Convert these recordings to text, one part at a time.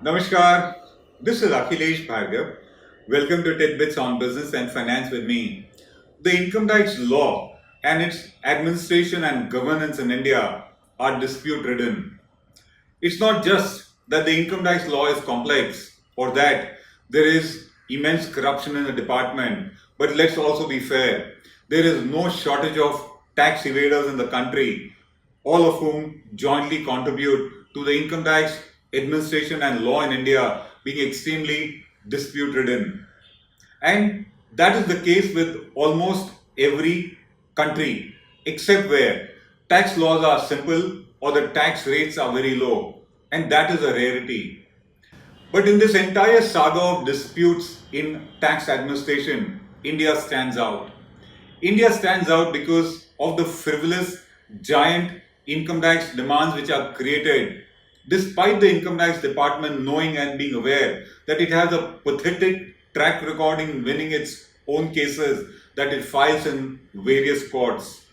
Namaskar, this is Akhilesh Bhargav. Welcome to Tit-Bits on Business and Finance with me. The income tax law and its administration and governance in India are dispute ridden. It's not just that the income tax law is complex or that there is immense corruption in the department, but let's also be fair. There is no shortage of tax evaders in the country, all of whom jointly contribute to the income tax administration and law in India being extremely dispute ridden. And that is the case with almost every country, except where tax laws are simple or the tax rates are very low. And that is a rarity. But in this entire saga of disputes in tax administration, India stands out. India stands out because of the frivolous, giant income tax demands which are created, despite the income tax department knowing and being aware that it has a pathetic track record in winning its own cases that it files in various courts.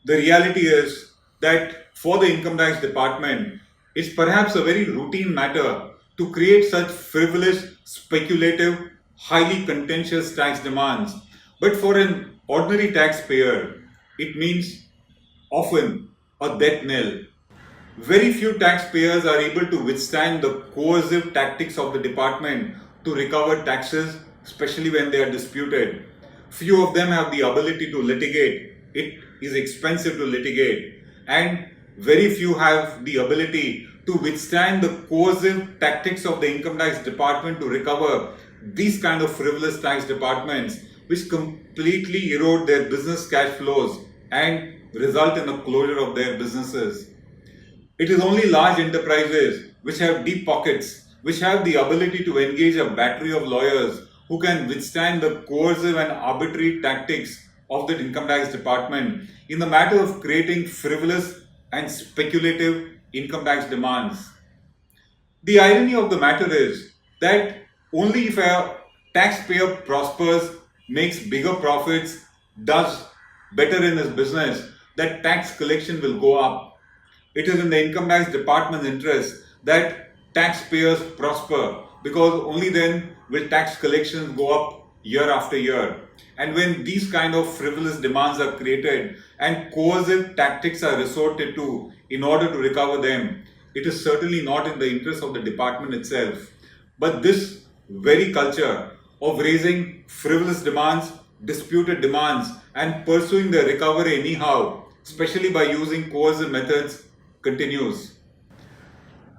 The reality is that for the income tax department, it's perhaps a very routine matter to create such frivolous, speculative, highly contentious tax demands. But for an ordinary taxpayer, it means often a death knell. Very few taxpayers are able to withstand the coercive tactics of the department to recover taxes, especially when they are disputed. Few of them have the ability to litigate. It is expensive to litigate. And very few have the ability to withstand the coercive tactics of the income tax department to recover these kind of frivolous tax departments which completely erode their business cash flows and result in the closure of their businesses. It is only large enterprises which have deep pockets, which have the ability to engage a battery of lawyers who can withstand the coercive and arbitrary tactics of the income tax department in the matter of creating frivolous and speculative income tax demands. The irony of the matter is that only if a taxpayer prospers, makes bigger profits, does better in his business, that tax collection will go up. It is in the income tax department's interest that taxpayers prosper because only then will tax collections go up year after year. And when these kind of frivolous demands are created and coercive tactics are resorted to in order to recover them, it is certainly not in the interest of the department itself. But this very culture of raising frivolous demands, disputed demands, and pursuing the recovery anyhow, especially by using coercive methods, continues.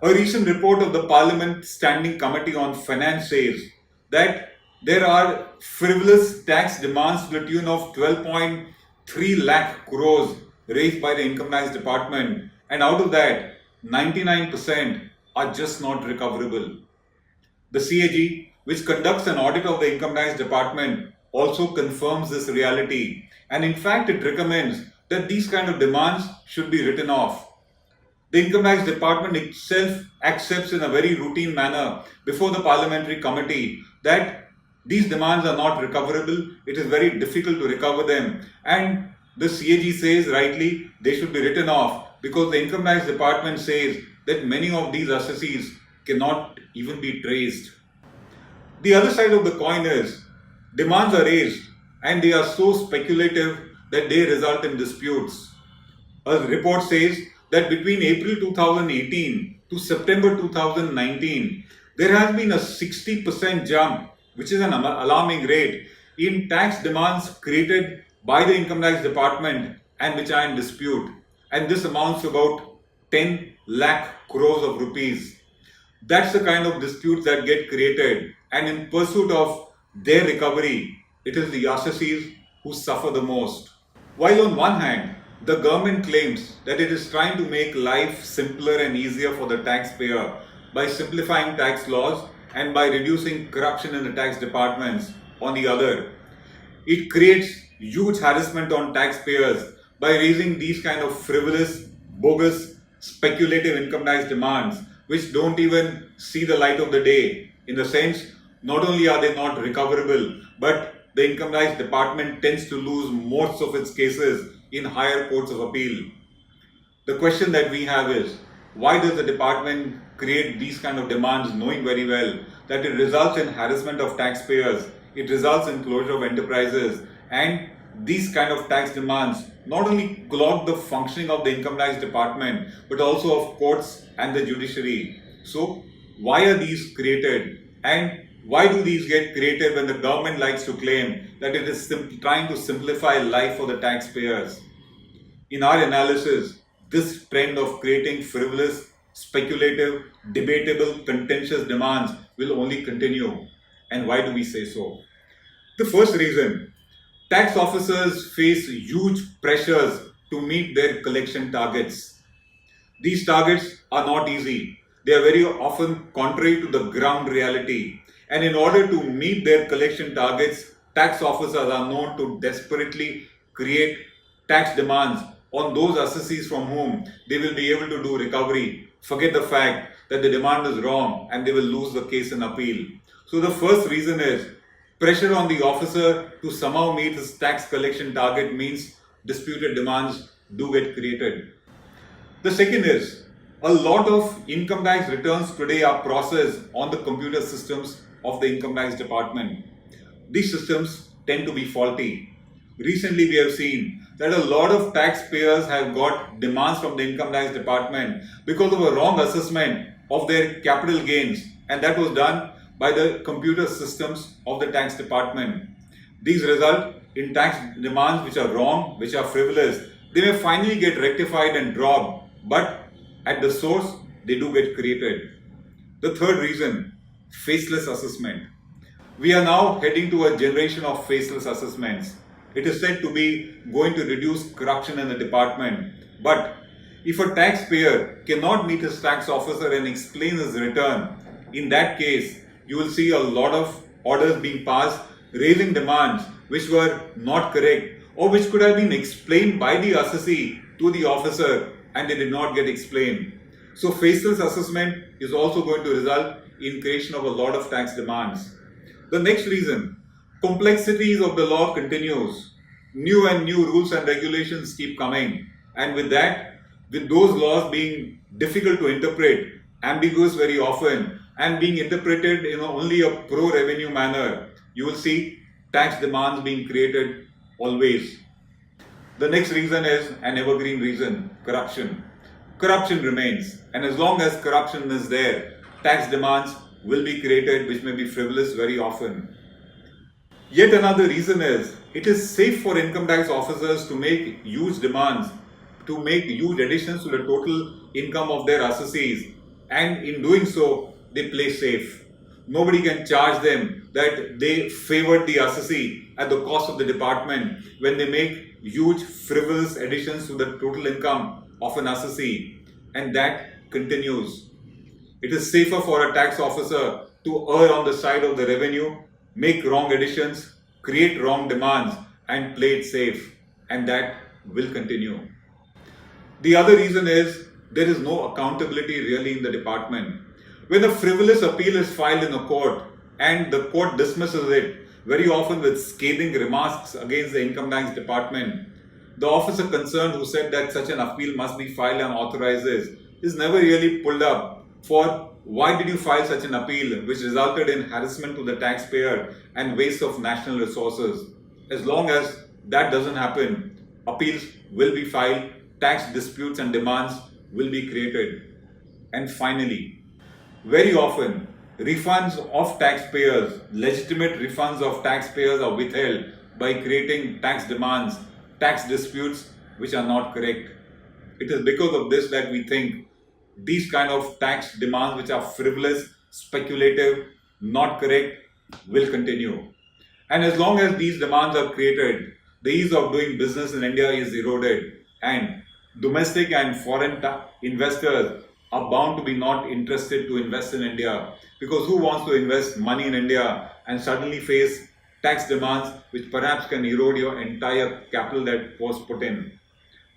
A recent report of the Parliament Standing Committee on Finance says that there are frivolous tax demands to the tune of 12.3 lakh crores raised by the Income Tax Department, and out of that, 99% are just not recoverable. The CAG, which conducts an audit of the Income Tax Department, also confirms this reality, and in fact, it recommends that these kind of demands should be written off. The Income Tax Department itself accepts in a very routine manner before the parliamentary committee that these demands are not recoverable, it is very difficult to recover them, and the CAG says rightly they should be written off because the Income Tax Department says that many of these assessees cannot even be traced. The other side of the coin is demands are raised and they are so speculative that they result in disputes. A report says that between April 2018 to September 2019, there has been a 60% jump, which is an alarming rate, in tax demands created by the Income Tax Department and which are in dispute. And this amounts to about 10 lakh crores of rupees. That's the kind of disputes that get created. And in pursuit of their recovery, it is the assessees who suffer the most. While on one hand, the government claims that it is trying to make life simpler and easier for the taxpayer by simplifying tax laws and by reducing corruption in the tax departments. On the other, it creates huge harassment on taxpayers by raising these kind of frivolous, bogus, speculative income tax demands which don't even see the light of the day. In the sense, not only are they not recoverable, but the income tax department tends to lose most of its cases in higher courts of appeal. The question that we have is, why does the department create these kind of demands knowing very well that it results in harassment of taxpayers, it results in closure of enterprises, and these kind of tax demands not only clog the functioning of the income tax department but also of courts and the judiciary. So why are these created, and why do these get created when the government likes to claim that it is trying to simplify life for the taxpayers? In our analysis, this trend of creating frivolous, speculative, debatable, contentious demands will only continue. And why do we say so? The first reason, tax officers face huge pressures to meet their collection targets. These targets are not easy. They are very often contrary to the ground reality. And in order to meet their collection targets, tax officers are known to desperately create tax demands on those assessees from whom they will be able to do recovery. Forget the fact that the demand is wrong and they will lose the case in appeal. So the first reason is pressure on the officer to somehow meet his tax collection target means disputed demands do get created. The second is a lot of income tax returns today are processed on the computer systems of the income tax department. These systems tend to be faulty. Recently, we have seen that a lot of taxpayers have got demands from the income tax department because of a wrong assessment of their capital gains, and that was done by the computer systems of the tax department. These result in tax demands which are wrong, which are frivolous. They may finally get rectified and dropped, but at the source, they do get created. The third reason, faceless assessment. We are now heading to a generation of faceless assessments. It is said to be going to reduce corruption in the department. But if a taxpayer cannot meet his tax officer and explain his return, in that case, you will see a lot of orders being passed raising demands which were not correct or which could have been explained by the assessee to the officer and they did not get explained. So faceless assessment is also going to result in creation of a lot of tax demands. The next reason, complexities of the law continues. New and new rules and regulations keep coming, and with that, with those laws being difficult to interpret, ambiguous very often, and being interpreted in only a pro-revenue manner, you will see tax demands being created always. The next reason is an evergreen reason, corruption. Corruption remains, and as long as corruption is there, tax demands will be created which may be frivolous very often. Yet another reason is it is safe for income tax officers to make huge demands, to make huge additions to the total income of their assessees, and in doing so, they play safe. Nobody can charge them that they favored the assessee at the cost of the department when they make huge frivolous additions to the total income of an assessee, and that continues. It is safer for a tax officer to err on the side of the revenue, make wrong additions, create wrong demands, and play it safe, and that will continue. The other reason is there is no accountability really in the department. When a frivolous appeal is filed in a court and the court dismisses it, very often with scathing remarks against the income tax department, the officer concerned who said that such an appeal must be filed and authorizes is never really pulled up for why did you file such an appeal which resulted in harassment to the taxpayer and waste of national resources. As long as that doesn't happen, appeals will be filed, tax disputes and demands will be created. And finally, very often, refunds of taxpayers, legitimate refunds of taxpayers are withheld by creating tax demands, tax disputes which are not correct. It is because of this that we think these kind of tax demands which are frivolous, speculative, not correct will continue. And as long as these demands are created, the ease of doing business in India is eroded and domestic and foreign investors are bound to be not interested to invest in India, because who wants to invest money in India and suddenly face tax demands which perhaps can erode your entire capital that was put in.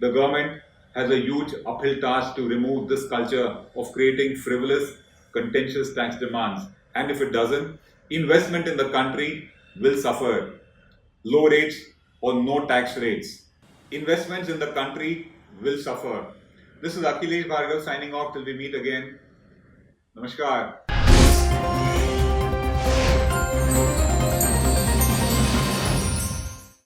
The government has a huge uphill task to remove this culture of creating frivolous, contentious tax demands, and if it doesn't, investment in the country will suffer. Low rates or no tax rates. Investments in the country will suffer. This is Akhilesh Bhargav signing off till we meet again. Namaskar.